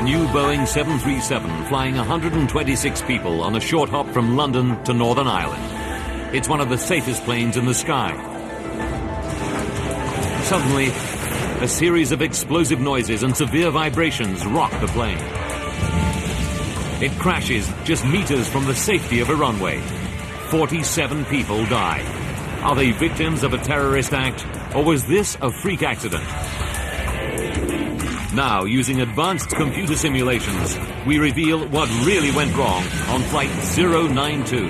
A new Boeing 737 flying 126 people on a short hop from London to Northern Ireland. It's one of the safest planes in the sky. Suddenly, a series of explosive noises and severe vibrations rock the plane. It crashes just meters from the safety of a runway. 47 people die. Are they victims of a terrorist act, or was this a freak accident? Now, using advanced computer simulations, we reveal what really went wrong on Flight 092.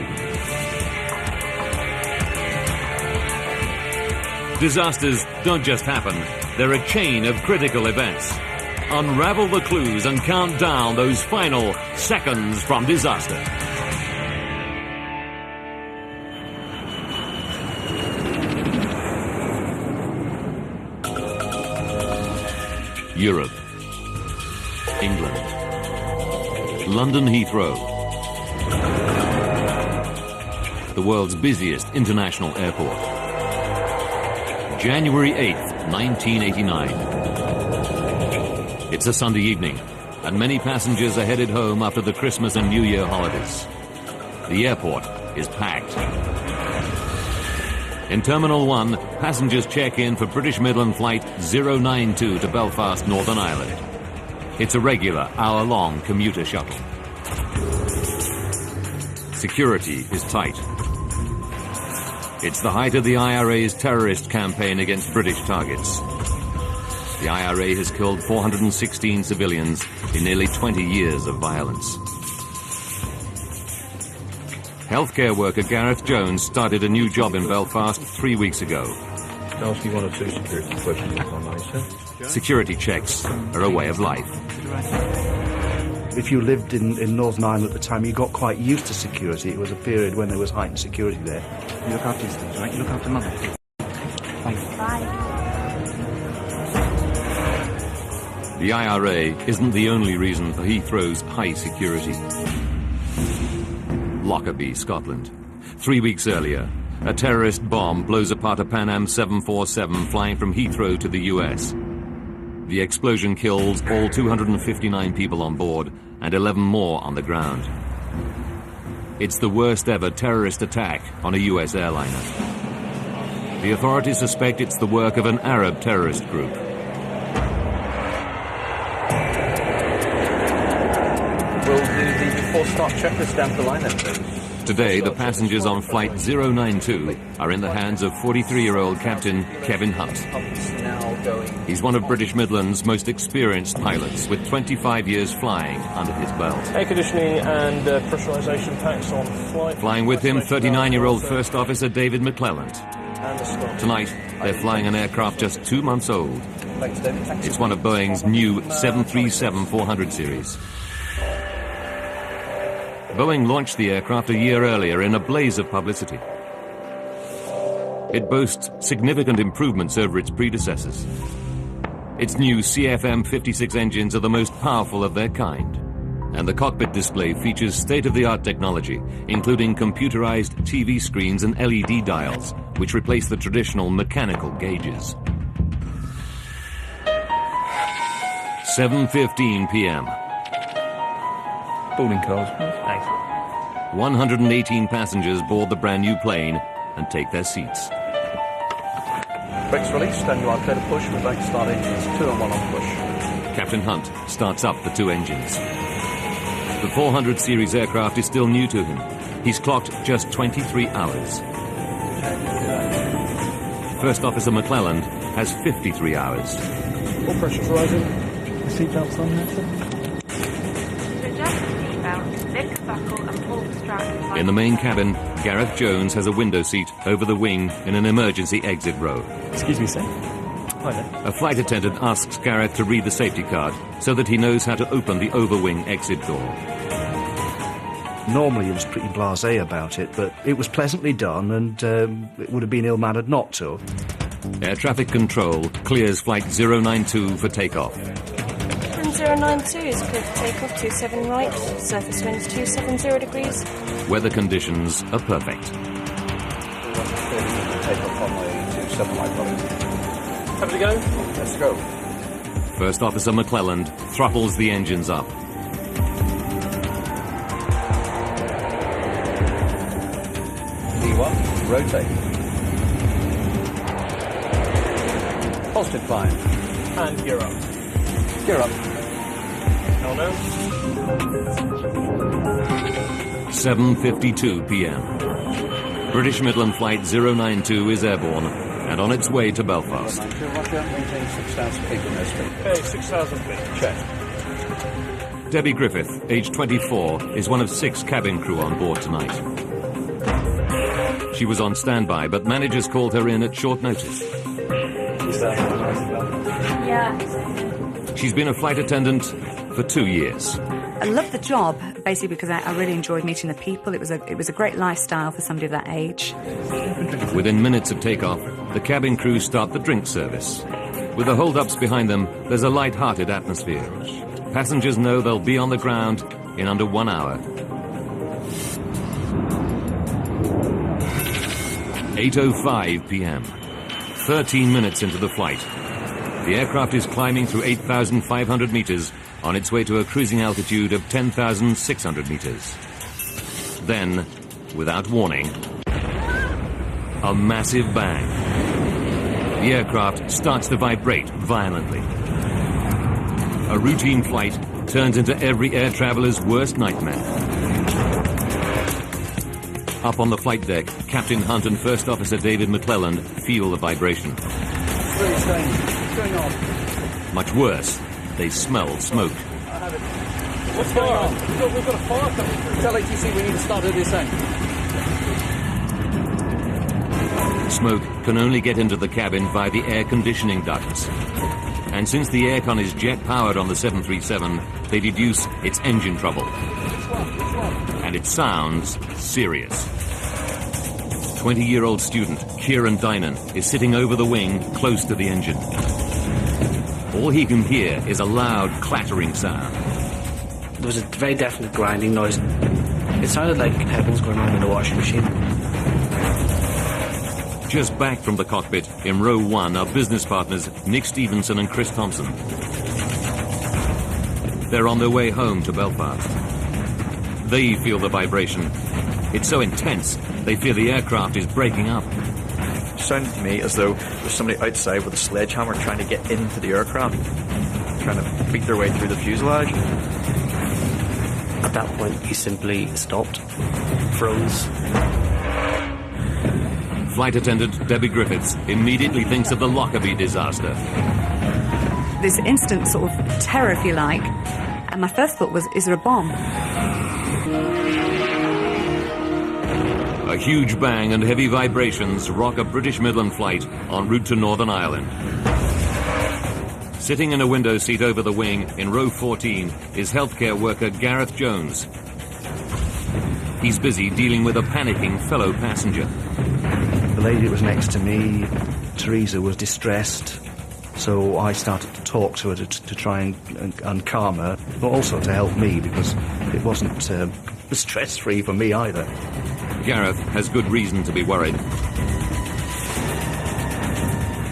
Disasters don't just happen, they're a chain of critical events. Unravel the clues and count down those final seconds from disaster. Europe, England, London Heathrow, the world's busiest international airport. January 8th, 1989. It's a Sunday evening, and many passengers are headed home after the Christmas and New Year holidays. The airport is packed. In Terminal 1, passengers check in for British Midland Flight 092 to Belfast, Northern Ireland. It's a regular hour-long commuter shuttle. Security is tight. It's the height of the IRA's terrorist campaign against British targets. The IRA has killed 416 civilians in nearly 20 years of violence. Healthcare worker Gareth Jones started a new job in Belfast 3 weeks ago. Can I ask you one or two security questions, if I may, sir? Security checks are a way of life. If you lived in Northern Ireland at the time, you got quite used to security. It was a period when there was heightened security there. You look after these things, right? You look after Mother. Thanks. Bye. The IRA isn't the only reason for Heathrow's high security. Lockerbie, Scotland. 3 weeks earlier, a terrorist bomb blows apart a Pan Am 747 flying from Heathrow to the US. The explosion kills all 259 people on board and 11 more on the ground. It's the worst ever terrorist attack on a US airliner. The authorities suspect it's the work of an Arab terrorist group. Will the before start checklist down the line then, please? Today, the passengers on Flight 092 are in the hands of 43-year-old Captain Kevin Hunt. He's one of British Midland's most experienced pilots, with 25 years flying under his belt. Air conditioning and pressurization packs on flight. Flying with him, 39-year-old First Officer David McClelland. Tonight, they're flying an aircraft just 2 months old. It's one of Boeing's new 737-400 series. Boeing launched the aircraft a year earlier in a blaze of publicity. It boasts significant improvements over its predecessors. Its new CFM56 engines are the most powerful of their kind, and the cockpit display features state-of-the-art technology, including computerized TV screens and LED dials, which replace the traditional mechanical gauges. 7:15 p.m. Boarding cars. Thanks. 118 passengers board the brand new plane and take their seats. Brakes released, and you are clear to push. We're back to start engines 2 and 1 on push. Captain Hunt starts up the 2 engines. The 400 series aircraft is still new to him. He's clocked just 23 hours. First Officer McClelland has 53 hours. All pressures rising. The seatbelts on there, sir? In the main cabin, Gareth Jones has a window seat over the wing in an emergency exit row. Excuse me, sir. Hi there. A flight attendant asks Gareth to read the safety card so that he knows how to open the overwing exit door. Normally he was pretty blasé about it, but it was pleasantly done, and it would have been ill-mannered not to. Air traffic control clears Flight 092 for takeoff. 092 is clear for takeoff, 27 right, surface winds 270 degrees. Weather conditions are perfect. Takeoff runway 27 right, Happy to go? Let's go. First Officer McClelland throttles the engines up. D1, rotate. Positive climb. And gear up. Gear up. Hell no. 7:52 p.m. British Midland Flight 092 is airborne and on its way to Belfast. Roger, maintain 6,000 feet in airspeed. Okay, 6,000 feet. Check. Debbie Griffith, age 24, is one of 6 cabin crew on board tonight. She was on standby, but managers called her in at short notice. Yeah. She's been a flight attendant for 2 years. I loved the job, basically because I really enjoyed meeting the people. It was a great lifestyle for somebody of that age. Within minutes of takeoff, the cabin crew start the drink service. With the hold-ups behind them, there's a light-hearted atmosphere. Passengers know they'll be on the ground in under 1 hour. 8:05 p.m. 13 minutes into the flight. The aircraft is climbing through 8,500 meters on its way to a cruising altitude of 10,600 meters. Then, without warning, a massive bang. The aircraft starts to vibrate violently. A routine flight turns into every air traveler's worst nightmare. Up on the flight deck, Captain Hunt and First Officer David McClelland feel the vibration. It's really strange. What's going on? Much worse, they smell smoke. What's going on? We've got a fire coming through. Tell ATC we need to start a descent. Smoke can only get into the cabin via the air conditioning ducts. And since the aircon is jet-powered on the 737, they deduce it's engine trouble. And it sounds serious. 20-year-old student Kieran Dynan is sitting over the wing close to the engine. All he can hear is a loud clattering sound. There was a very definite grinding noise. It sounded like pebbles going on in a washing machine. Just back from the cockpit, in row 1, are business partners Nick Stevenson and Chris Thompson. They're on their way home to Belfast. They feel the vibration. It's so intense, they fear the aircraft is breaking up. It sounded to me as though there's somebody outside with a sledgehammer trying to get into the aircraft, trying to beat their way through the fuselage. At that point, he simply stopped, froze. Flight attendant Debbie Griffiths immediately thinks of the Lockerbie disaster. This instant sort of terror, if you like, and my first thought was, is there a bomb? A huge bang and heavy vibrations rock a British Midland flight en route to Northern Ireland. Sitting in a window seat over the wing in row 14 is healthcare worker Gareth Jones. He's busy dealing with a panicking fellow passenger. The lady that was next to me, Teresa, was distressed, so I started to talk to her to try and calm her, but also to help me because it wasn't stress-free for me either. Gareth has good reason to be worried.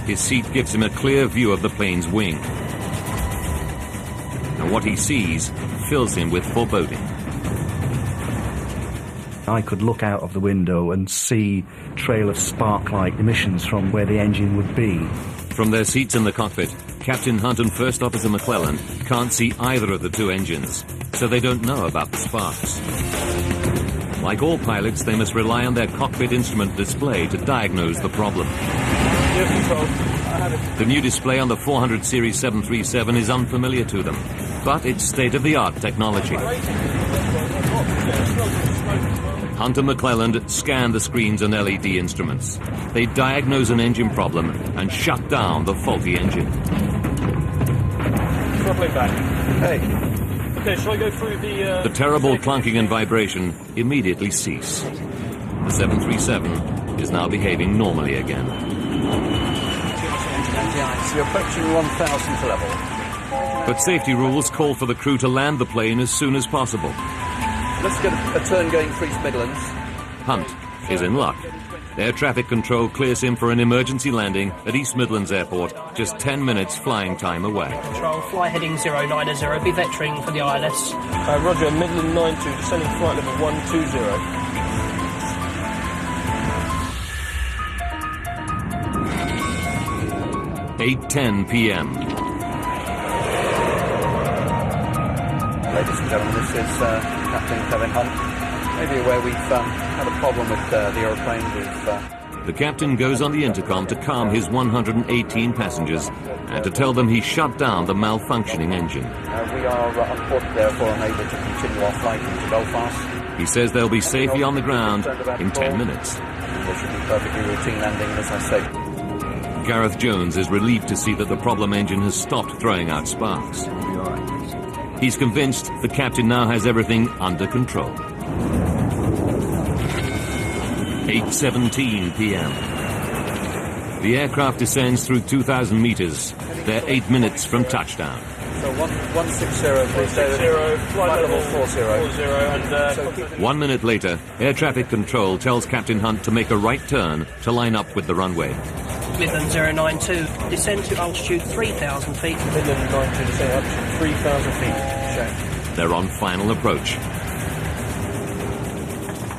His seat gives him a clear view of the plane's wing. And what he sees fills him with foreboding. I could look out of the window and see a trail of spark-like emissions from where the engine would be. From their seats in the cockpit, Captain Hunt and First Officer McClelland can't see either of the two engines, so they don't know about the sparks. Like all pilots, they must rely on their cockpit instrument display to diagnose the problem. The new display on the 400 Series 737 is unfamiliar to them, but it's state-of-the-art technology. Hunt and McClelland scan the screens and LED instruments. They diagnose an engine problem and shut down the faulty engine. Throttling back. Hey. Okay, shall I go through the... The terrible clunking and vibration immediately cease. The 737 is now behaving normally again. So you're approaching 1,000th level. But safety rules call for the crew to land the plane as soon as possible. Let's get a turn going through East Midlands. Hunt is in luck. Air traffic control clears him for an emergency landing at East Midlands Airport, just 10 minutes flying time away. Control, fly heading 090, be vectoring for the ILS. Roger, Midland 92, descending flight level 120. 8:10 p.m. Ladies and gentlemen, this is Captain Kevin Hunt. Maybe aware we've had a problem with the aeroplane. The captain goes on the intercom to calm his 118 passengers and to tell them he shut down the malfunctioning engine. We are unfortunately therefore unable to continue our flight into Belfast. He says they'll be safely on the ground in 10 minutes. There should be perfectly routine landing, as I say. Gareth Jones is relieved to see that the problem engine has stopped throwing out sparks. He's convinced the captain now has everything under control. 8:17 p.m. The aircraft descends through 2,000 meters. They're 8 minutes from touchdown. So 160, please, David. Flight level 40. And 1 minute later, air traffic control tells Captain Hunt to make a right turn to line up with the runway. Midland 092, descend to altitude 3,000 feet. Midland 92, descending altitude 3,000 feet. Check. They're on final approach.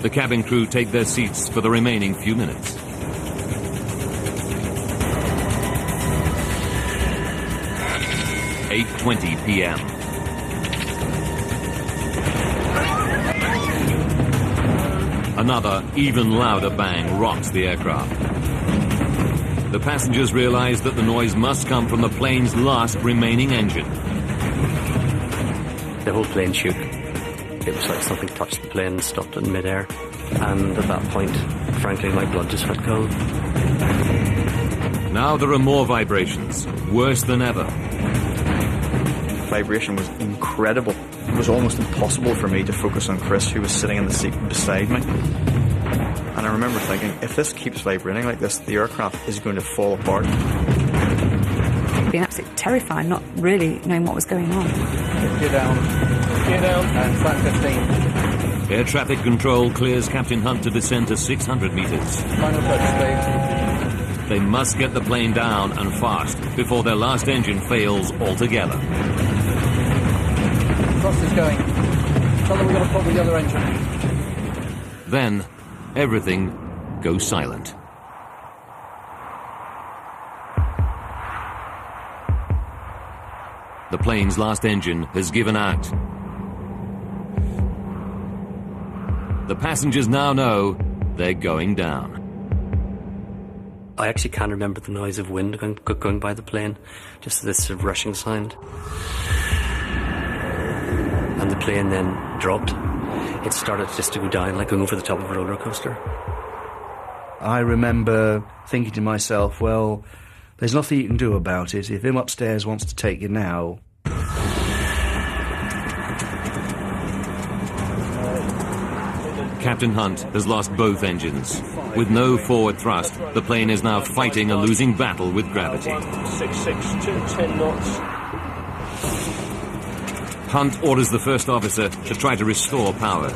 The cabin crew take their seats for the remaining few minutes. (8:20 p.m.) Another, even louder bang rocks the aircraft. The passengers realize that the noise must come from the plane's last remaining engine. The whole plane shook. It was like something touched the plane and stopped it in midair. And at that point, frankly, my blood just went cold. Now there are more vibrations, worse than ever. Vibration was incredible. It was almost impossible for me to focus on Chris, who was sitting in the seat beside me. And I remember thinking, if this keeps vibrating like this, the aircraft is going to fall apart. Being absolutely terrified, not really knowing what was going on. Gear down. Gear down. And flat 15. Air traffic control clears Captain Hunt to descend to 600 meters. Final approach, please. They must get the plane down and fast before their last engine fails altogether. Frost is going. Tell them we've got a problem with the other engine. Then, everything goes silent. The plane's last engine has given out. The passengers now know they're going down. I actually can't remember the noise of wind going by the plane, just this sort of rushing sound. And the plane then dropped. It started just to go down, like going over the top of a roller coaster. I remember thinking to myself, well, there's nothing you can do about it. If him upstairs wants to take you now... Captain Hunt has lost both engines. With no forward thrust, the plane is now fighting a losing battle with gravity. 166, 10 knots. Hunt orders the first officer to try to restore power.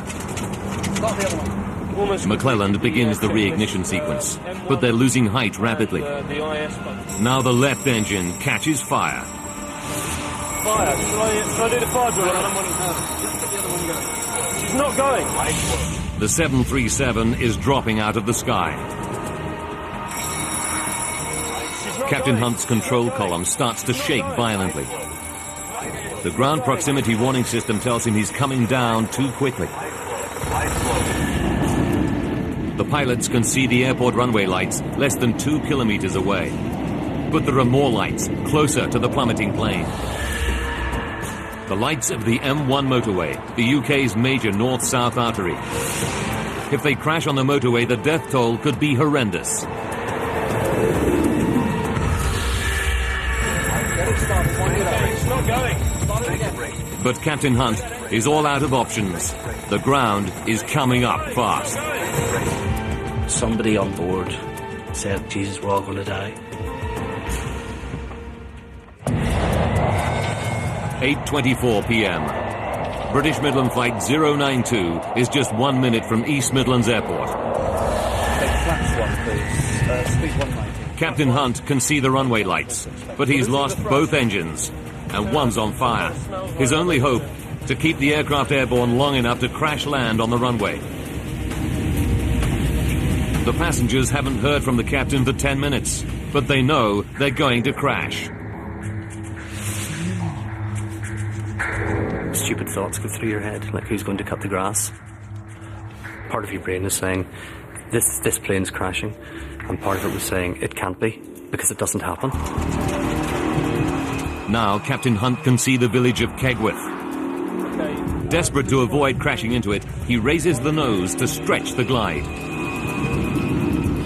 McClelland begins the reignition sequence, but they're losing height rapidly. Now the left engine catches fire. Fire. Shall I do the fire drill? She's not going. The 737 is dropping out of the sky. Captain Hunt's control column starts to shake violently. The ground proximity warning system tells him he's coming down too quickly. The pilots can see the airport runway lights less than 2 kilometers away. But there are more lights closer to the plummeting plane. The lights of the M1 motorway, the UK's major north-south artery. If they crash on the motorway, the death toll could be horrendous. It's not going. But Captain Hunt is all out of options. The ground is coming up fast. Somebody on board said, Jesus, we're all going to die. 8:24 p.m. British Midland Flight 092 is just 1 minute from East Midlands Airport. Take flaps 1 speed 190. Captain Hunt can see the runway lights, but he's lost both engines, and one's on fire. His only hope, to keep the aircraft airborne long enough to crash land on the runway. The passengers haven't heard from the captain for 10 minutes, but they know they're going to crash. Stupid thoughts go through your head, like who's going to cut the grass. Part of your brain is saying, this plane's crashing, and part of it was saying, it can't be, because it doesn't happen. Now Captain Hunt can see the village of Kegworth. Desperate to avoid crashing into it, he raises the nose to stretch the glide.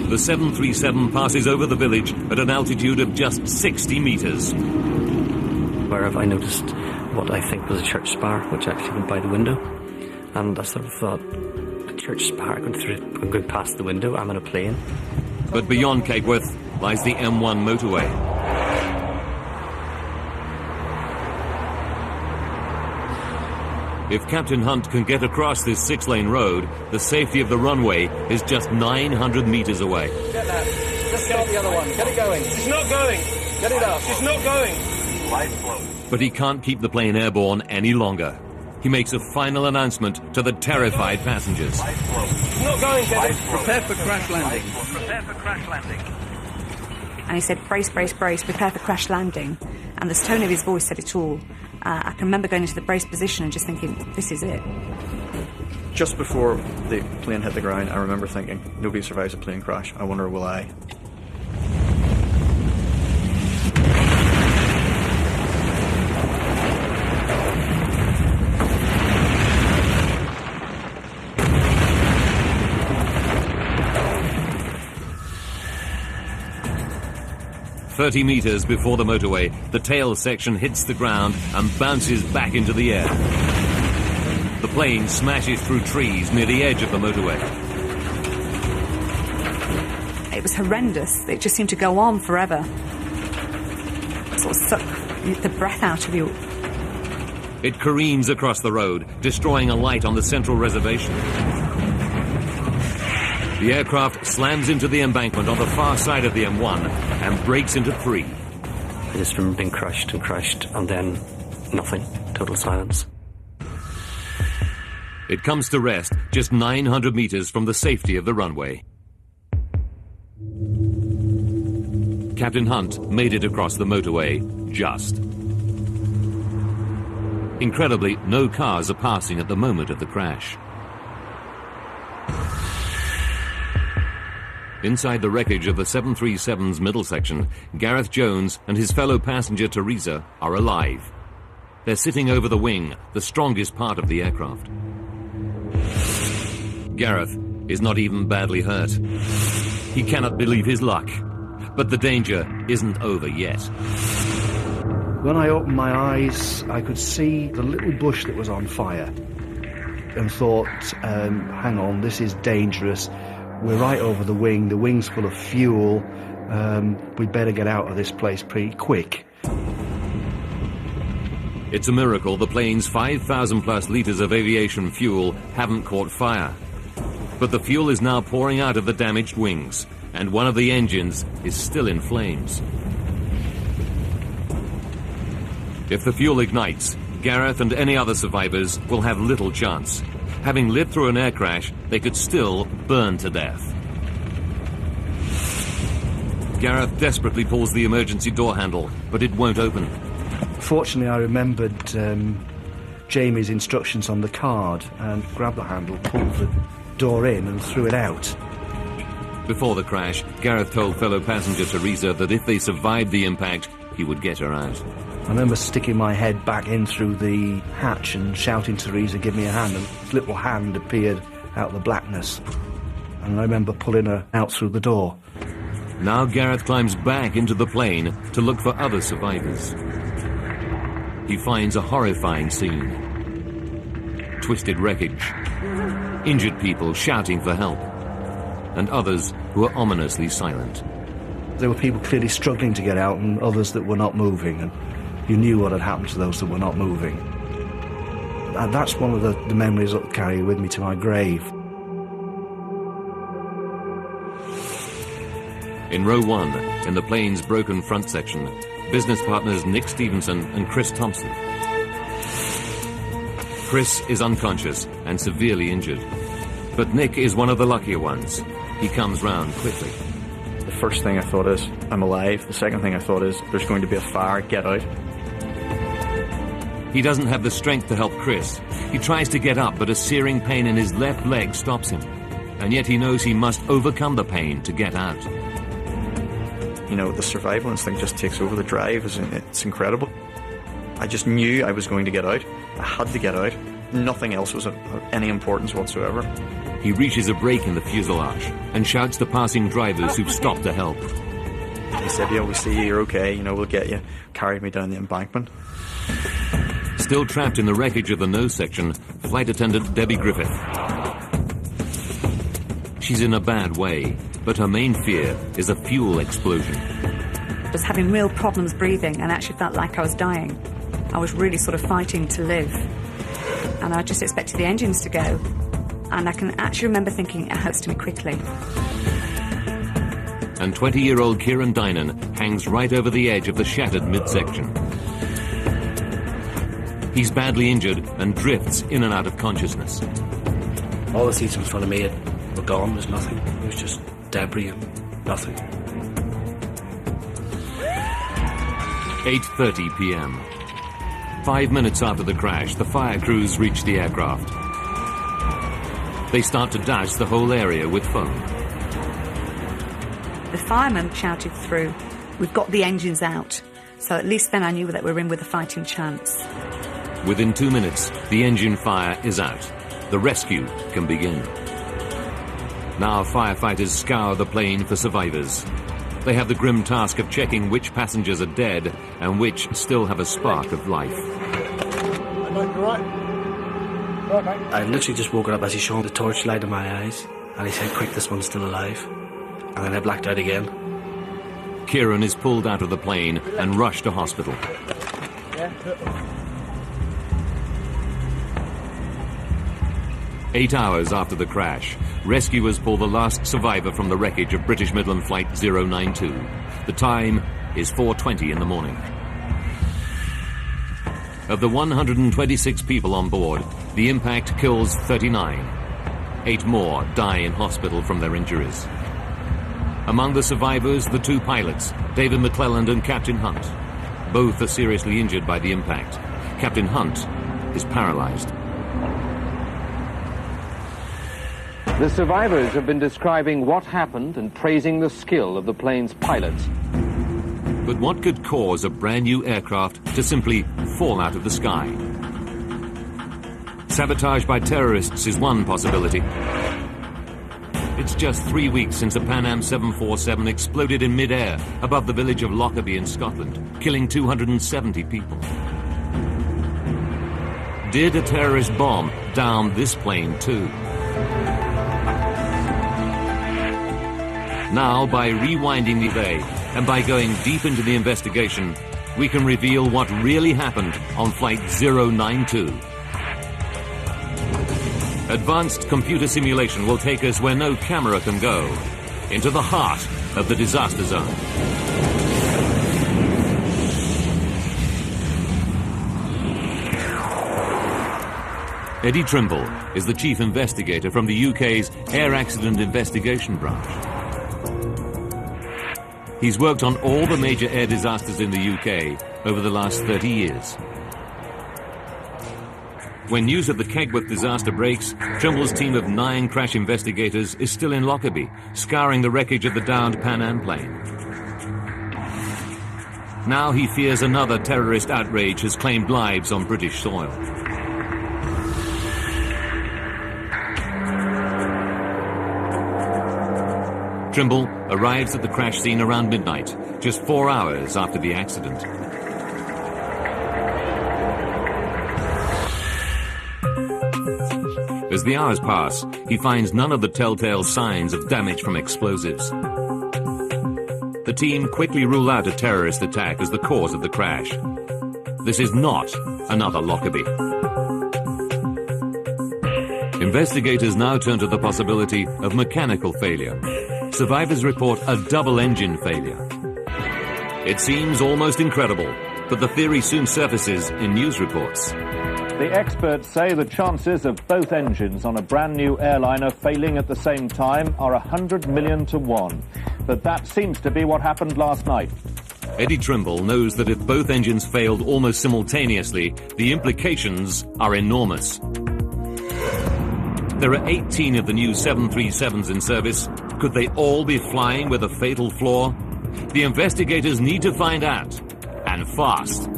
The 737 passes over the village at an altitude of just 60 meters. Where have I noticed what I think was a church spire, which actually went by the window. And I sort of thought, a church spire going past the window, I'm in a plane. But beyond Kegworth lies the M1 motorway. If Captain Hunt can get across this 6-lane road, the safety of the runway is just 900 meters away. Get that. Just stop the other one. Get it going. She's not going. Get it up. She's not going. But he can't keep the plane airborne any longer. He makes a final announcement to the terrified passengers. She's not going, Kevin. Prepare for crash landing. Prepare for crash landing. And he said, brace, brace, brace, prepare for crash landing. And the tone of his voice said it all. I can remember going into the brace position and just thinking, this is it. Just before the plane hit the ground, I remember thinking, nobody survives a plane crash. I wonder, will I? "30 meters before the motorway, the tail section hits the ground and bounces back into the air. The plane smashes through trees near the edge of the motorway. It was horrendous. It just seemed to go on forever. Sort of suck the breath out of you. It careens across the road, destroying a light on the central reservation. The aircraft slams into the embankment on the far side of the M1 and breaks into three. I just remember being crushed, and then nothing. Total silence. It comes to rest just 900 meters from the safety of the runway. Captain Hunt made it across the motorway, just. Incredibly, no cars are passing at the moment of the crash. Inside the wreckage of the 737's middle section, Gareth Jones and his fellow passenger Teresa are alive. They're sitting over the wing, the strongest part of the aircraft. Gareth is not even badly hurt. He cannot believe his luck, but the danger isn't over yet. When I opened my eyes, I could see the little bush that was on fire and thought, hang on, this is dangerous. We're right over the wing's full of fuel, we'd better get out of this place pretty quick. It's a miracle the plane's 5,000 plus litres of aviation fuel haven't caught fire. But the fuel is now pouring out of the damaged wings, and one of the engines is still in flames. If the fuel ignites, Gareth and any other survivors will have little chance. Having lived through an air crash, they could still burn to death. Gareth desperately pulls the emergency door handle, but it won't open. Fortunately, I remembered Jamie's instructions on the card and grabbed the handle, pulled the door in and threw it out. Before the crash, Gareth told fellow passenger Teresa that if they survived the impact, he would get her out. I remember sticking my head back in through the hatch and shouting to Teresa, give me a hand, and this little hand appeared out of the blackness. And I remember pulling her out through the door. Now Gareth climbs back into the plane to look for other survivors. He finds a horrifying scene. Twisted wreckage, injured people shouting for help, and others who are ominously silent. There were people clearly struggling to get out and others that were not moving, and you knew what had happened to those that were not moving. And that's one of the memories I'll carry with me to my grave. In row 1, in the plane's broken front section, business partners Nick Stevenson and Chris Thompson. Chris is unconscious and severely injured, but Nick is one of the luckier ones. He comes round quickly. The first thing I thought is, I'm alive. The second thing I thought is, there's going to be a fire, get out. He doesn't have the strength to help Chris. He tries to get up, but a searing pain in his left leg stops him. And yet he knows he must overcome the pain to get out. You know, the survival instinct just takes over. The drive, it's incredible. I just knew I was going to get out. I had to get out. Nothing else was of any importance whatsoever. He reaches a break in the fuselage and shouts to passing drivers who've stopped to help. He said, yeah, we see you, you're okay, you know, we'll get you. Carried me down the embankment. Still trapped in the wreckage of the nose section, flight attendant Debbie Griffith. She's in a bad way, but her main fear is a fuel explosion. I was having real problems breathing and actually felt like I was dying. I was really sort of fighting to live. And I just expected the engines to go. And I can actually remember thinking, it has to be quickly. And 20-year-old Kieran Dynan hangs right over the edge of the shattered midsection. He's badly injured and drifts in and out of consciousness. All the seats in front of me were gone. There was nothing. It was just debris and nothing. 8:30 p.m. 5 minutes after the crash, the fire crews reach the aircraft. They start to douse the whole area with foam. The fireman shouted through, "We've got the engines out." So at least then I knew that we were in with a fighting chance. Within 2 minutes, the engine fire is out. The rescue can begin. Now firefighters scour the plane for survivors. They have the grim task of checking which passengers are dead and which still have a spark of life. I literally just woke up as he shone the torchlight in my eyes, and he said, "Quick, this one's still alive." And then I blacked out again. Kieran is pulled out of the plane and rushed to hospital. 8 hours after the crash, rescuers pull the last survivor from the wreckage of British Midland Flight 092. The time is 4:20 in the morning. Of the 126 people on board, the impact kills 39. 8 more die in hospital from their injuries. Among the survivors, the 2 pilots, David McClelland and Captain Hunt. Both are seriously injured by the impact. Captain Hunt is paralyzed. The survivors have been describing what happened and praising the skill of the plane's pilots. But what could cause a brand new aircraft to simply fall out of the sky? Sabotage by terrorists is one possibility. It's just 3 weeks since a Pan Am 747 exploded in mid-air above the village of Lockerbie in Scotland, killing 270 people. Did a terrorist bomb down this plane too? Now, by rewinding the day and by going deep into the investigation, we can reveal what really happened on Flight 092. Advanced computer simulation will take us where no camera can go, into the heart of the disaster zone. Eddie Trimble is the chief investigator from the UK's Air Accident Investigation Branch. He's worked on all the major air disasters in the UK over the last 30 years. When news of the Kegworth disaster breaks, Trimble's team of 9 crash investigators is still in Lockerbie, scouring the wreckage of the downed Pan Am plane. Now he fears another terrorist outrage has claimed lives on British soil. Trimble arrives at the crash scene around midnight, just 4 hours after the accident. As the hours pass, he finds none of the telltale signs of damage from explosives. The team quickly rule out a terrorist attack as the cause of the crash. This is not another Lockerbie. Investigators now turn to the possibility of mechanical failure. survivors report a double engine failure. It seems almost incredible, but the theory soon surfaces in news reports. The experts say the chances of both engines on a brand new airliner failing at the same time are 100 million to 1. But that seems to be what happened last night. Eddie Trimble knows that if both engines failed almost simultaneously, the implications are enormous. There are 18 of the new 737s in service. Could they all be flying with a fatal flaw? The investigators need to find out, and fast.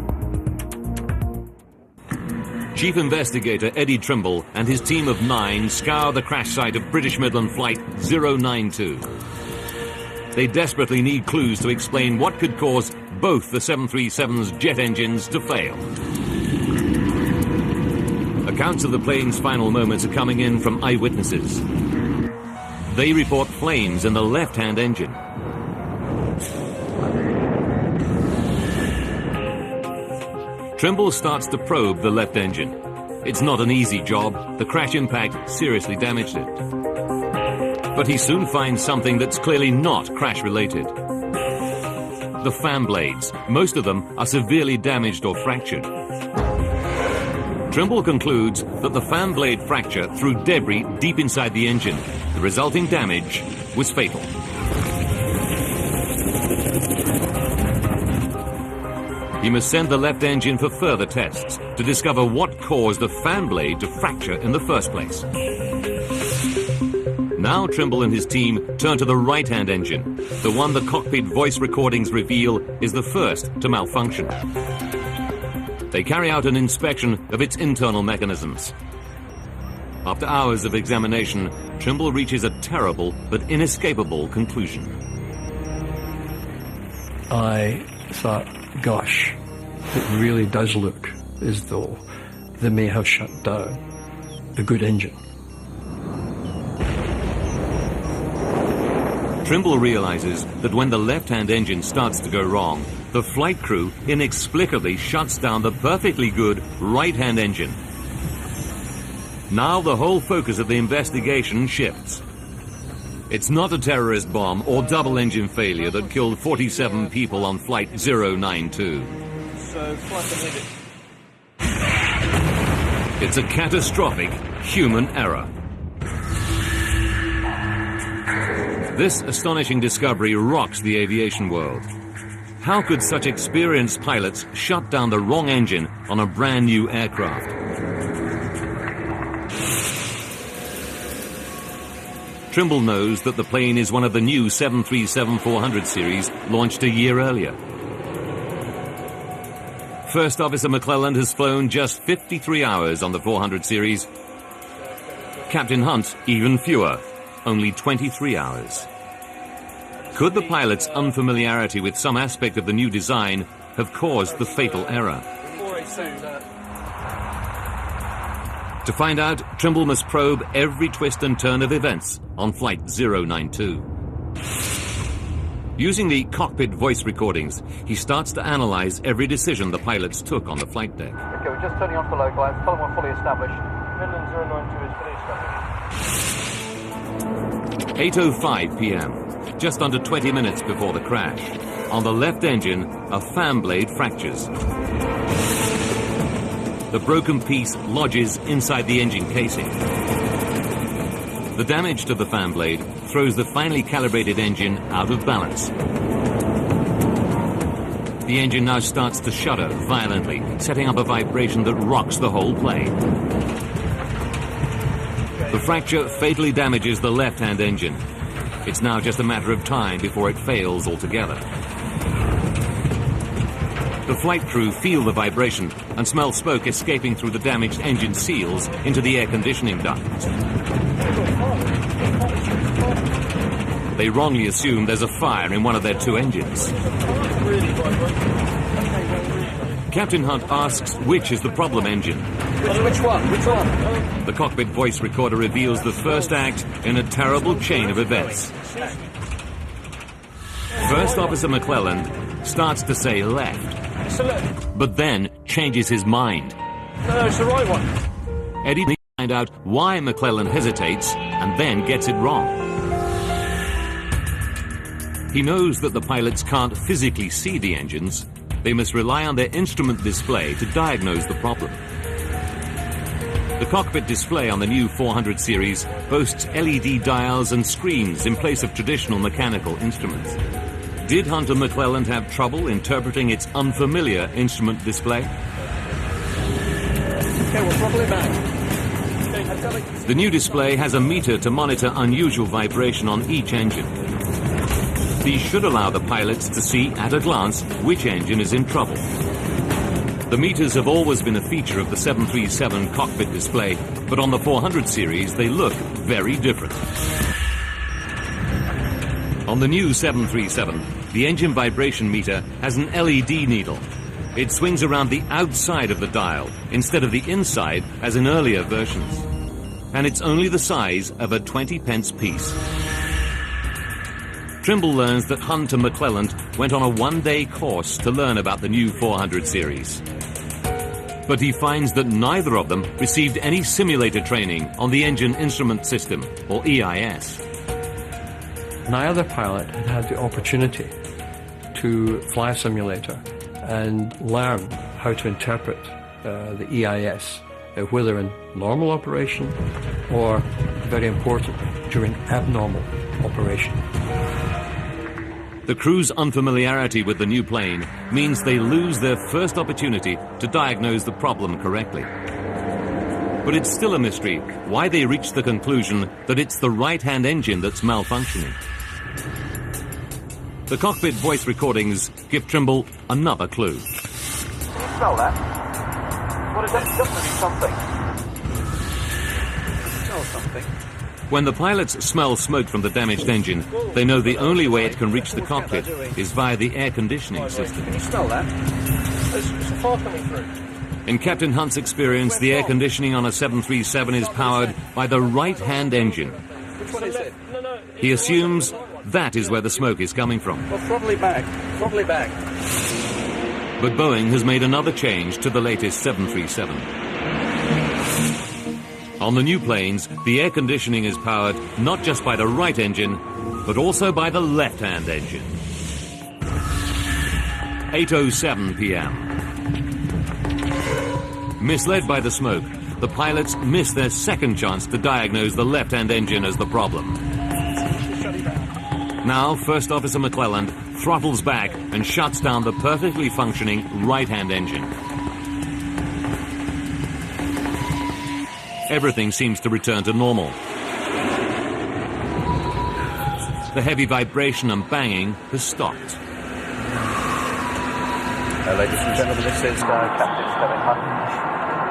Chief Investigator Eddie Trimble and his team of 9 scour the crash site of British Midland Flight 092. They desperately need clues to explain what could cause both the 737's jet engines to fail. Accounts of the plane's final moments are coming in from eyewitnesses. They report flames in the left-hand engine. Trimble starts to probe the left engine. It's not an easy job. The crash impact seriously damaged it. But he soon finds something that's clearly not crash-related. The fan blades. Most of them are severely damaged or fractured. Trimble concludes that the fan blade fracture threw debris deep inside the engine. The resulting damage was fatal. He must send the left engine for further tests to discover what caused the fan blade to fracture in the first place. Now Trimble and his team turn to the right-hand engine, the one the cockpit voice recordings reveal is the first to malfunction. They carry out an inspection of its internal mechanisms. After hours of examination, Trimble reaches a terrible but inescapable conclusion. I thought, gosh, it really does look as though they may have shut down a good engine. Trimble realizes that when the left-hand engine starts to go wrong, the flight crew inexplicably shuts down the perfectly good right-hand engine. Now the whole focus of the investigation shifts. It's not a terrorist bomb or double engine failure that killed 47 people on Flight 092. So, flight It's a catastrophic human error. This astonishing discovery rocks the aviation world. How could such experienced pilots shut down the wrong engine on a brand new aircraft? Trimble knows that the plane is one of the new 737-400 series launched a year earlier. First Officer McClelland has flown just 53 hours on the 400 series. Captain Hunt, even fewer, only 23 hours. Could the pilot's unfamiliarity with some aspect of the new design have caused the fatal error? To find out, Trimble must probe every twist and turn of events on Flight 092. Using the cockpit voice recordings, he starts to analyze every decision the pilots took on the flight deck. Okay, we're just turning off the localizer. Tell them we're fully established. Midland 092 is fully established. 8:05 p.m., just under 20 minutes before the crash. On the left engine, a fan blade fractures. The broken piece lodges inside the engine casing. The damage to the fan blade throws the finely calibrated engine out of balance. The engine now starts to shudder violently, setting up a vibration that rocks the whole plane. The fracture fatally damages the left-hand engine. It's now just a matter of time before it fails altogether. The flight crew feel the vibration and smell smoke escaping through the damaged engine seals into the air conditioning ducts. They wrongly assume there's a fire in one of their two engines. Captain Hunt asks which is the problem engine. Which one? Which one? The cockpit voice recorder reveals the first act in a terrible chain of events. First Officer McClelland starts to say left, but then changes his mind. No, it's the right one. Eddie needs to find out why McClelland hesitates and then gets it wrong. He knows that the pilots can't physically see the engines. They must rely on their instrument display to diagnose the problem. The cockpit display on the new 400 series boasts LED dials and screens in place of traditional mechanical instruments. Did Hunt and McClelland have trouble interpreting its unfamiliar instrument display? Okay, we'll throttle it back. The new display has a meter to monitor unusual vibration on each engine. These should allow the pilots to see at a glance which engine is in trouble. The meters have always been a feature of the 737 cockpit display, but on the 400 series they look very different. On the new 737, the engine vibration meter has an LED needle. It swings around the outside of the dial instead of the inside as in earlier versions. And it's only the size of a 20p piece. Trimble learns that Hunt and McClelland went on a one-day course to learn about the new 400 series. But he finds that neither of them received any simulator training on the Engine Instrument System, or EIS. Neither pilot had had the opportunity to fly a simulator and learn how to interpret the EIS, whether in normal operation or, very importantly, during abnormal operation. The crew's unfamiliarity with the new plane means they lose their first opportunity to diagnose the problem correctly. But it's still a mystery why they reached the conclusion that it's the right-hand engine that's malfunctioning. The cockpit voice recordings give Trimble another clue. Can you smell that? What is that? It doesn't mean something. Smell something. When the pilots smell smoke from the damaged engine, they know the only way it can reach the cockpit is via the air conditioning system. Can you smell that? There's a fire coming through. In Captain Hunt's experience, the air conditioning on a 737 is powered by the right-hand engine. Which one is it? No. He assumes that is where the smoke is coming from. Well, throttle it back. Throttle it back. But Boeing has made another change to the latest 737. On the new planes, the air conditioning is powered not just by the right engine, but also by the left-hand engine. 8:07 p.m. Misled by the smoke, the pilots miss their second chance to diagnose the left-hand engine as the problem. Now, First Officer McClelland throttles back and shuts down the perfectly functioning right-hand engine. Everything seems to return to normal. The heavy vibration and banging has stopped. Ladies and gentlemen, this is Captain Kevin Hunt.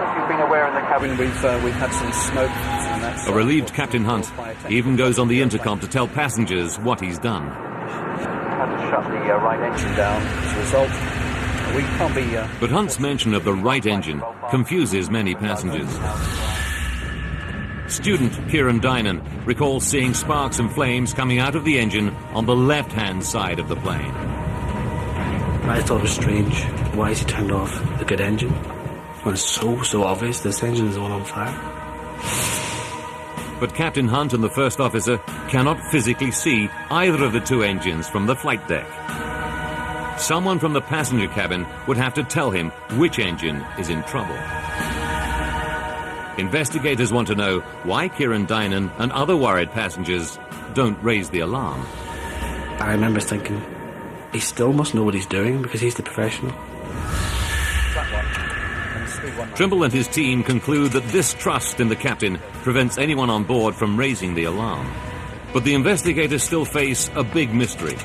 If you've been aware in the cabin, we've had some smoke. And that's, A relieved Captain Hunt even goes on the intercom to tell passengers what he's done. Had to shut the right engine down as a result. We can't be... But Hunt's mention of the right engine confuses many passengers. Student Kieran Dynan recalls seeing sparks and flames coming out of the engine on the left-hand side of the plane. I thought it was strange. Why is he turned off the good engine? When it's so obvious this engine is the one on fire. But Captain Hunt and the first officer cannot physically see either of the two engines from the flight deck. Someone from the passenger cabin would have to tell him which engine is in trouble. Investigators want to know why Kieran Dynan and other worried passengers don't raise the alarm. I remember thinking, he still must know what he's doing because he's the professional. Trimble and his team conclude that this trust in the captain prevents anyone on board from raising the alarm. But the investigators still face a big mystery.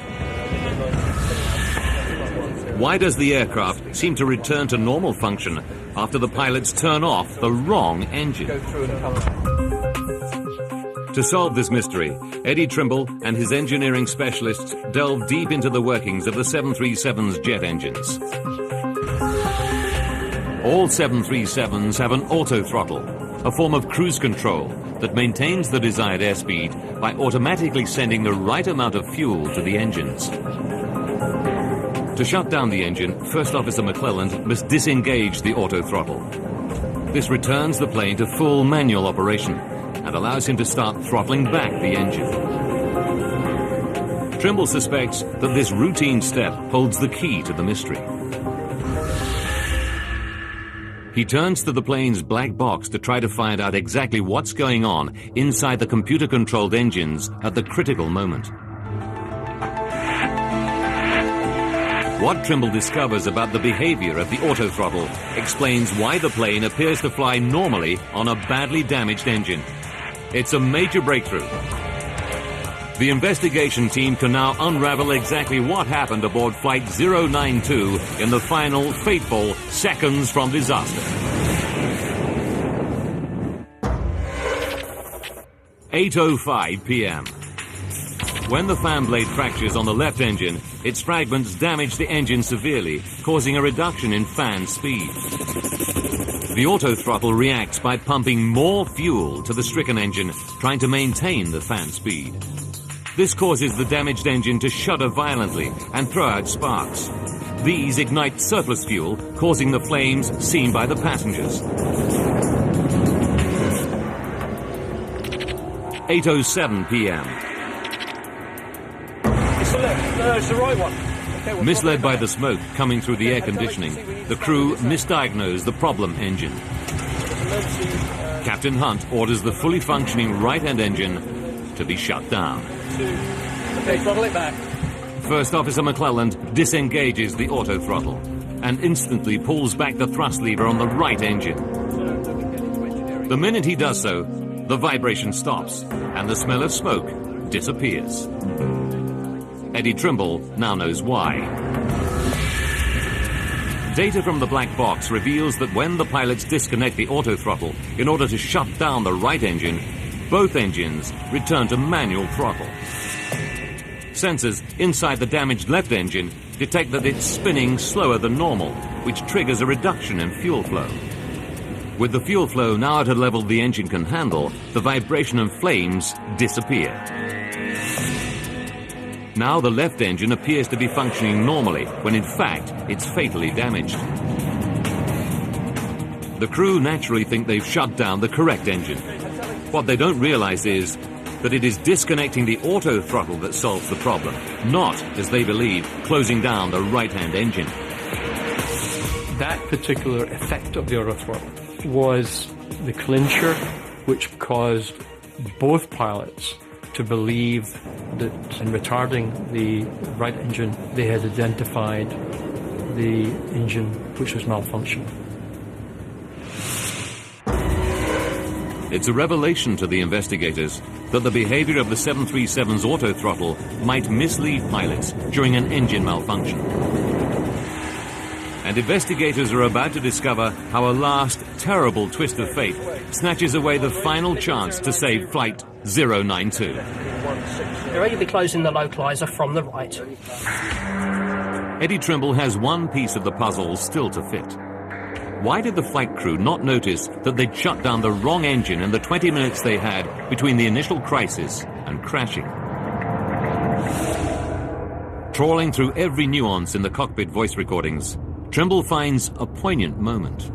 Why does the aircraft seem to return to normal function after the pilots turn off the wrong engine? To solve this mystery, Eddie Trimble and his engineering specialists delve deep into the workings of the 737's jet engines. All 737s have an auto-throttle, a form of cruise control that maintains the desired airspeed by automatically sending the right amount of fuel to the engines. To shut down the engine, First Officer McClelland must disengage the auto-throttle. This returns the plane to full manual operation and allows him to start throttling back the engine. Trimble suspects that this routine step holds the key to the mystery. He turns to the plane's black box to try to find out exactly what's going on inside the computer-controlled engines at the critical moment. What Trimble discovers about the behavior of the autothrottle explains why the plane appears to fly normally on a badly damaged engine. It's a major breakthrough. The investigation team can now unravel exactly what happened aboard Flight 092 in the final, fateful seconds from disaster. 8:05 p.m. When the fan blade fractures on the left engine, its fragments damage the engine severely, causing a reduction in fan speed. The autothrottle reacts by pumping more fuel to the stricken engine, trying to maintain the fan speed. This causes the damaged engine to shudder violently and throw out sparks. These ignite surplus fuel, causing the flames seen by the passengers. 8:07 p.m. It's the left. No, it's the right one. Okay, Misled by the smoke coming through the air conditioning, the crew misdiagnosed the problem engine. Captain Hunt orders the fully functioning right-hand engine to be shut down. Okay, throttle it back. First Officer McClelland disengages the autothrottle and instantly pulls back the thrust lever on the right engine. The minute he does so, the vibration stops and the smell of smoke disappears. Eddie Trimble now knows why. Data from the black box reveals that when the pilots disconnect the autothrottle in order to shut down the right engine, both engines return to manual throttle. Sensors inside the damaged left engine detect that it's spinning slower than normal, which triggers a reduction in fuel flow. With the fuel flow now at a level the engine can handle, the vibration and flames disappear. Now the left engine appears to be functioning normally, when in fact it's fatally damaged. The crew naturally think they've shut down the correct engine. What they don't realize is that it is disconnecting the autothrottle that solves the problem, not, as they believe, closing down the right-hand engine. That particular effect of the autothrottle was the clincher which caused both pilots to believe that in retarding the right engine, they had identified the engine which was malfunctioning. It's a revelation to the investigators that the behavior of the 737's autothrottle might mislead pilots during an engine malfunction. And investigators are about to discover how a last terrible twist of fate snatches away the final chance to save Flight 092. They're going to be closing the localizer from the right. Eddie Trimble has one piece of the puzzle still to fit. Why did the flight crew not notice that they'd shut down the wrong engine in the 20 minutes they had between the initial crisis and crashing? Trawling through every nuance in the cockpit voice recordings, Trimble finds a poignant moment.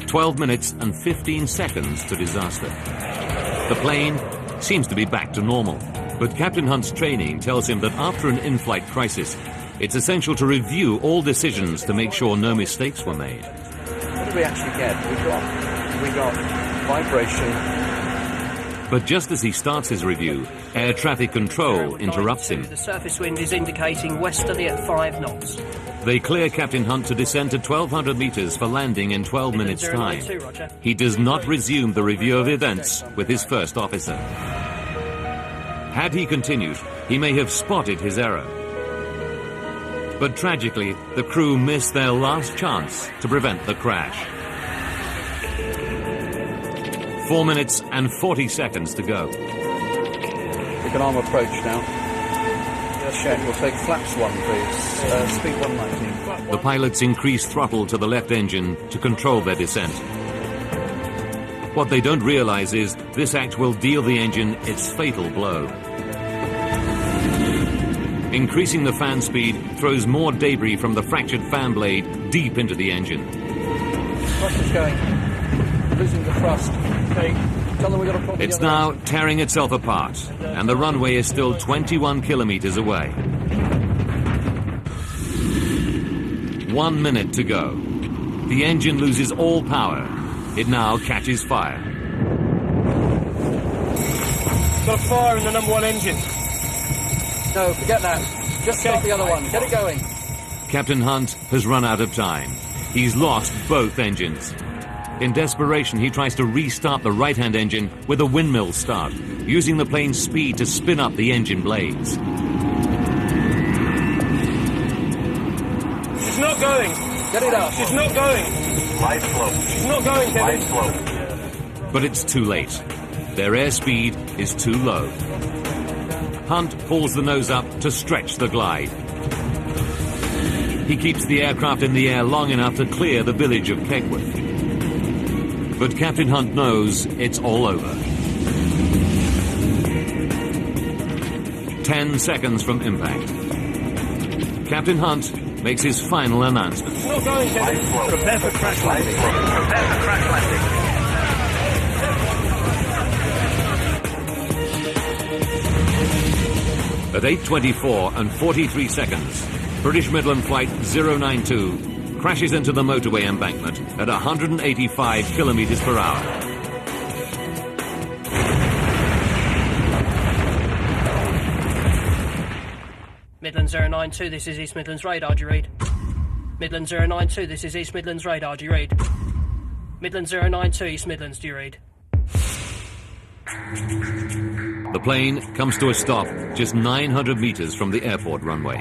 12 minutes and 15 seconds to disaster. The plane seems to be back to normal, but Captain Hunt's training tells him that after an in-flight crisis, it's essential to review all decisions to make sure no mistakes were made. What did we actually get? We got vibration. But just as he starts his review, air traffic control interrupts him. The surface wind is indicating westerly at 5 knots. They clear Captain Hunt to descend to 1,200 meters for landing in 12 minutes' time. He does not resume the review of events with his first officer. Had he continued, he may have spotted his error. But tragically, the crew missed their last chance to prevent the crash. 4 minutes and 40 seconds to go. We can arm approach now. Yes, check. We'll take flaps 1, please. Speed 190. The pilots increase throttle to the left engine to control their descent. What they don't realize is this act will deal the engine its fatal blow. Increasing the fan speed throws more debris from the fractured fan blade deep into the engine. Thrust is going. Losing the thrust. Okay, It's now tearing itself apart, and the runway is still 21 kilometers away. 1 minute to go. The engine loses all power. It now catches fire. Got a fire in the number 1 engine. No, forget that. Just start the other one. Get it going. Captain Hunt has run out of time. He's lost both engines. In desperation, he tries to restart the right-hand engine with a windmill start, using the plane's speed to spin up the engine blades. It's not going. Get it out. It's not going. Light slow. It's not going, Kevin. Light slow. But it's too late. Their airspeed is too low. Hunt pulls the nose up to stretch the glide. He keeps the aircraft in the air long enough to clear the village of Kegworth. But Captain Hunt knows it's all over. 10 seconds from impact. Captain Hunt makes his final announcement. It's not going, Kevin. Prepare for crash landing. Prepare for crash landing. At 8:24 and 43 seconds, British Midland Flight 092 crashes into the motorway embankment at 185 kilometers per hour. Midland 092, this is East Midlands radar, do you read? Midland 092, this is East Midlands radar, do you read? Midland 092, East Midlands, do you read? The plane comes to a stop just 900 meters from the airport runway.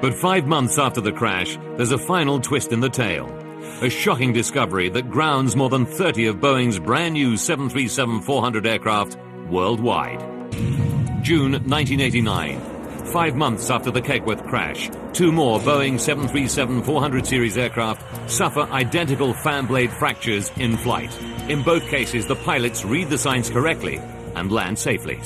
But 5 months after the crash, there's a final twist in the tale. A shocking discovery that grounds more than 30 of Boeing's brand new 737-400 aircraft worldwide. June 1989. 5 months after the Kegworth crash, 2 more Boeing 737-400 series aircraft suffer identical fan blade fractures in flight. In both cases, the pilots read the signs correctly and land safely.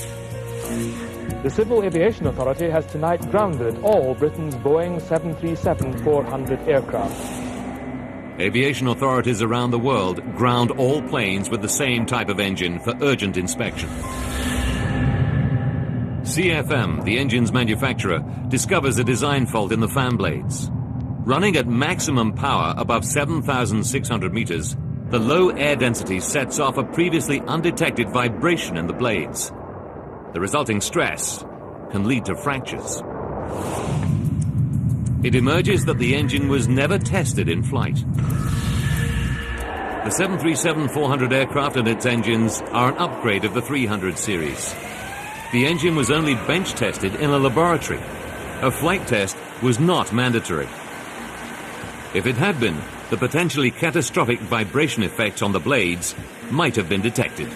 The Civil Aviation Authority has tonight grounded all Britain's Boeing 737-400 aircraft. Aviation authorities around the world ground all planes with the same type of engine for urgent inspection. CFM, the engine's manufacturer, discovers a design fault in the fan blades. Running at maximum power above 7,600 meters, the low air density sets off a previously undetected vibration in the blades. The resulting stress can lead to fractures. It emerges that the engine was never tested in flight. The 737-400 aircraft and its engines are an upgrade of the 300 series. The engine was only bench tested in a laboratory. A flight test was not mandatory. If it had been, the potentially catastrophic vibration effects on the blades might have been detected.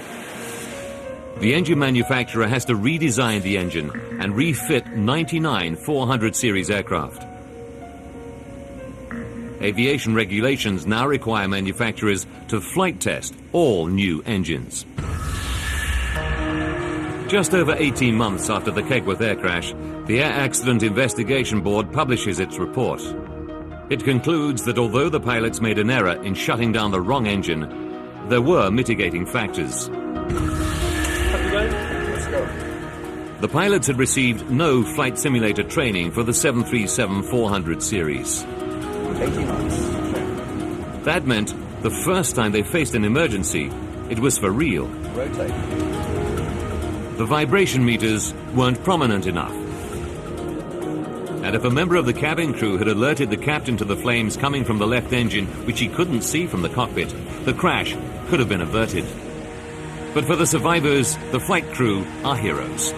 The engine manufacturer has to redesign the engine and refit 99 400 series aircraft. Aviation regulations now require manufacturers to flight test all new engines. Just over 18 months after the Kegworth air crash, the Air Accident Investigation Board publishes its report. It concludes that although the pilots made an error in shutting down the wrong engine, there were mitigating factors. Let's go. The pilots had received no flight simulator training for the 737-400 series. 18 months. That meant the first time they faced an emergency, it was for real. Rotate. The vibration meters weren't prominent enough. And if a member of the cabin crew had alerted the captain to the flames coming from the left engine, which he couldn't see from the cockpit, the crash could have been averted. But for the survivors, the flight crew are heroes.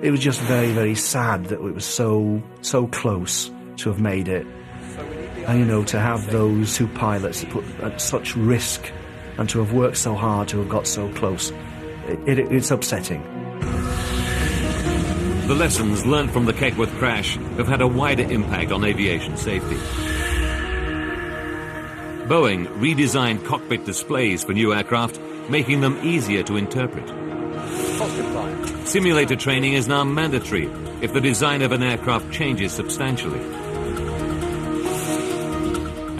It was just very, very sad that it was so close to have made it. And, you know, to have those 2 pilots put at such risk and to have worked so hard to have got so close, it's upsetting. The lessons learned from the Kegworth crash have had a wider impact on aviation safety. Boeing redesigned cockpit displays for new aircraft, making them easier to interpret. Simulator training is now mandatory if the design of an aircraft changes substantially.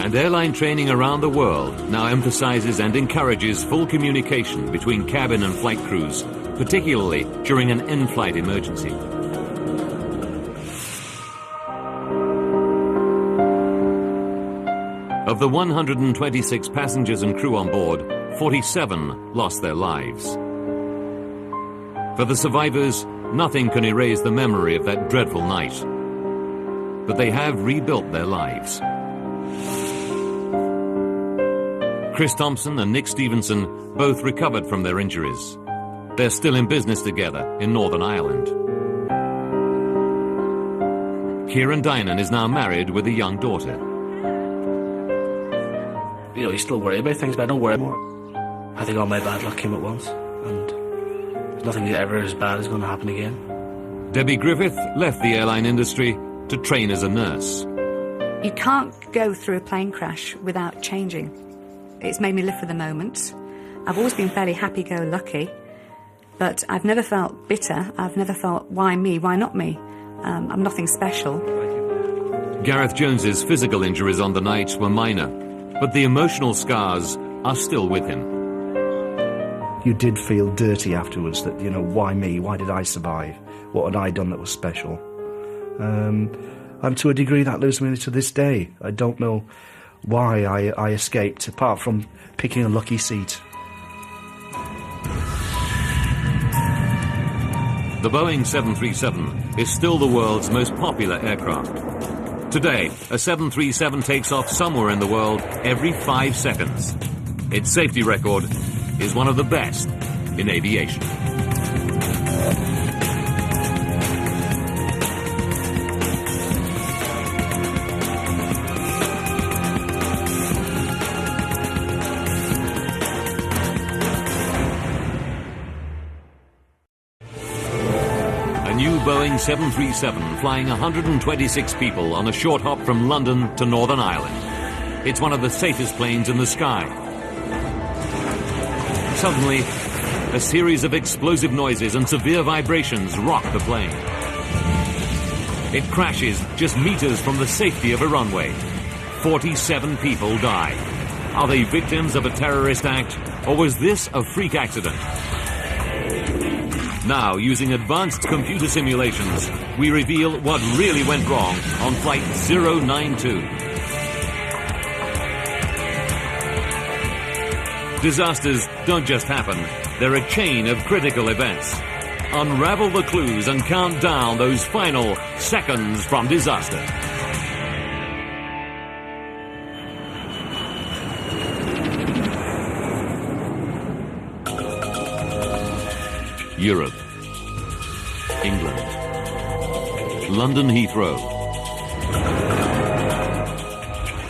And airline training around the world now emphasizes and encourages full communication between cabin and flight crews, particularly during an in-flight emergency. Of the 126 passengers and crew on board, 47 lost their lives. For the survivors, nothing can erase the memory of that dreadful night. But they have rebuilt their lives. Chris Thompson and Nick Stevenson both recovered from their injuries. They're still in business together in Northern Ireland. Kieran Dinan is now married with a young daughter. You know, you still worry about things, but I don't worry more. I think all my bad luck came at once, and nothing ever as bad is going to happen again. Debbie Griffith left the airline industry to train as a nurse. You can't go through a plane crash without changing. It's made me live for the moment. I've always been fairly happy-go-lucky, but I've never felt bitter. I've never felt, why me, why not me? I'm nothing special. Gareth Jones's physical injuries on the night were minor, but the emotional scars are still with him. You did feel dirty afterwards, that, you know, why me? Why did I survive? What had I done that was special? And to a degree that lives with me to this day. I don't know why I escaped, apart from picking a lucky seat. The Boeing 737 is still the world's most popular aircraft. Today, a 737 takes off somewhere in the world every 5 seconds. Its safety record is one of the best in aviation. Boeing 737 flying 126 people on a short hop from London to Northern Ireland. It's one of the safest planes in the sky. Suddenly, a series of explosive noises and severe vibrations rock the plane. It crashes just meters from the safety of a runway. 47 people die. Are they victims of a terrorist act, or was this a freak accident? Now, using advanced computer simulations, we reveal what really went wrong on Flight 092. Disasters don't just happen, they're a chain of critical events. Unravel the clues and count down those final seconds from disaster. Europe, England, London Heathrow,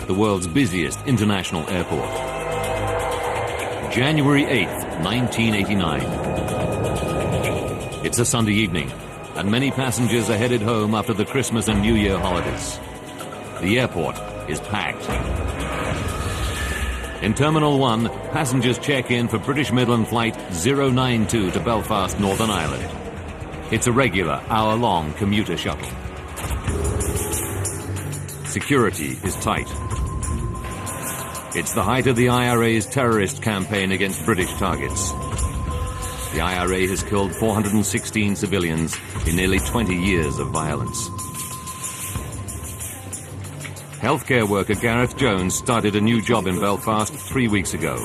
the world's busiest international airport. January 8th, 1989. It's a Sunday evening, and many passengers are headed home after the Christmas and New Year holidays. The airport is packed. In Terminal 1, passengers check in for British Midland Flight 092 to Belfast, Northern Ireland. It's a regular hour-long commuter shuttle. Security is tight. It's the height of the IRA's terrorist campaign against British targets. The IRA has killed 416 civilians in nearly 20 years of violence. Healthcare worker Gareth Jones started a new job in Belfast 3 weeks ago.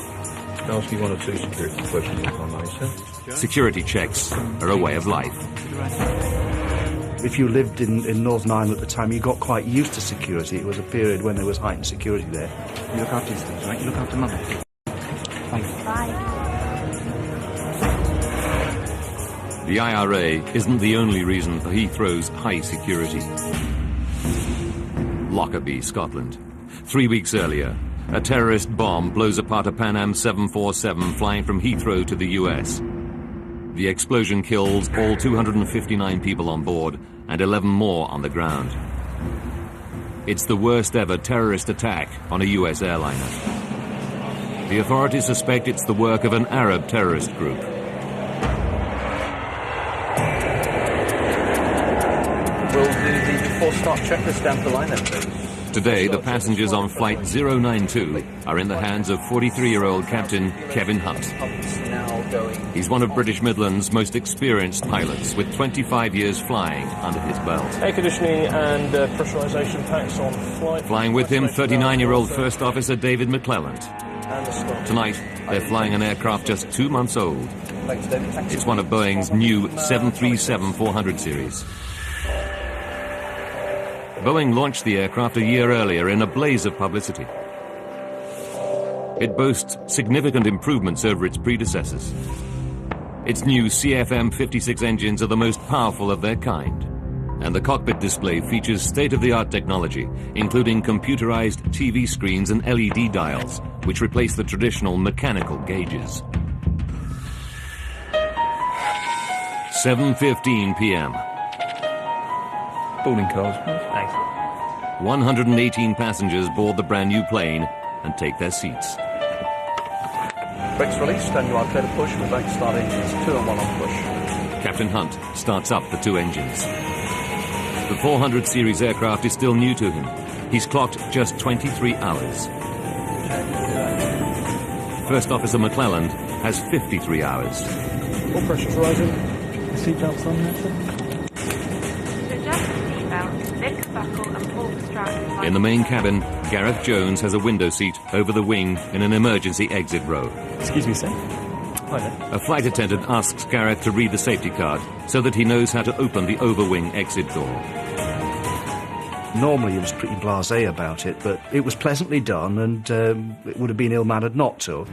Ask you one or two security questions on that, sir. Security checks are a way of life. If you lived in Northern Ireland at the time, you got quite used to security. It was a period when there was heightened security there. You look after these things, right? You look after Mother. Thanks. Bye. The IRA isn't the only reason for Heathrow's high security. Lockerbie, Scotland. 3 weeks earlier, a terrorist bomb blows apart a Pan Am 747 flying from Heathrow to the US. The explosion kills all 259 people on board and 11 more on the ground. It's the worst ever terrorist attack on a US airliner. The authorities suspect it's the work of an Arab terrorist group. Will the before start checklist down the line then, please? Today, the passengers on Flight 092 are in the hands of 43-year-old Captain Kevin Hunt. He's one of British Midland's most experienced pilots, with 25 years flying under his belt. Air conditioning and pressurisation packs on flight. Flying with him, 39-year-old First Officer David McClelland. Tonight, they're flying an aircraft just 2 months old. It's one of Boeing's new 737-400 series. Boeing launched the aircraft a year earlier in a blaze of publicity. It boasts significant improvements over its predecessors. Its new CFM56 engines are the most powerful of their kind, and the cockpit display features state-of-the-art technology, including computerized TV screens and LED dials, which replace the traditional mechanical gauges. 7:15 p.m. Boarding cars. Thanks. 118 passengers board the brand new plane and take their seats. Brakes released and you are clear to push. We're going to start engines 2 and 1 on push. Captain Hunt starts up the 2 engines. The 400 series aircraft is still new to him. He's clocked just 23 hours. First Officer McClelland has 53 hours. All pressures rising. Seatbelts on, that's it. In the main cabin, Gareth Jones has a window seat over the wing in an emergency exit row. Excuse me, sir. Hi there. A flight attendant asks Gareth to read the safety card so that he knows how to open the overwing exit door. Normally he was pretty blasé about it, but it was pleasantly done, and it would have been ill-mannered not to.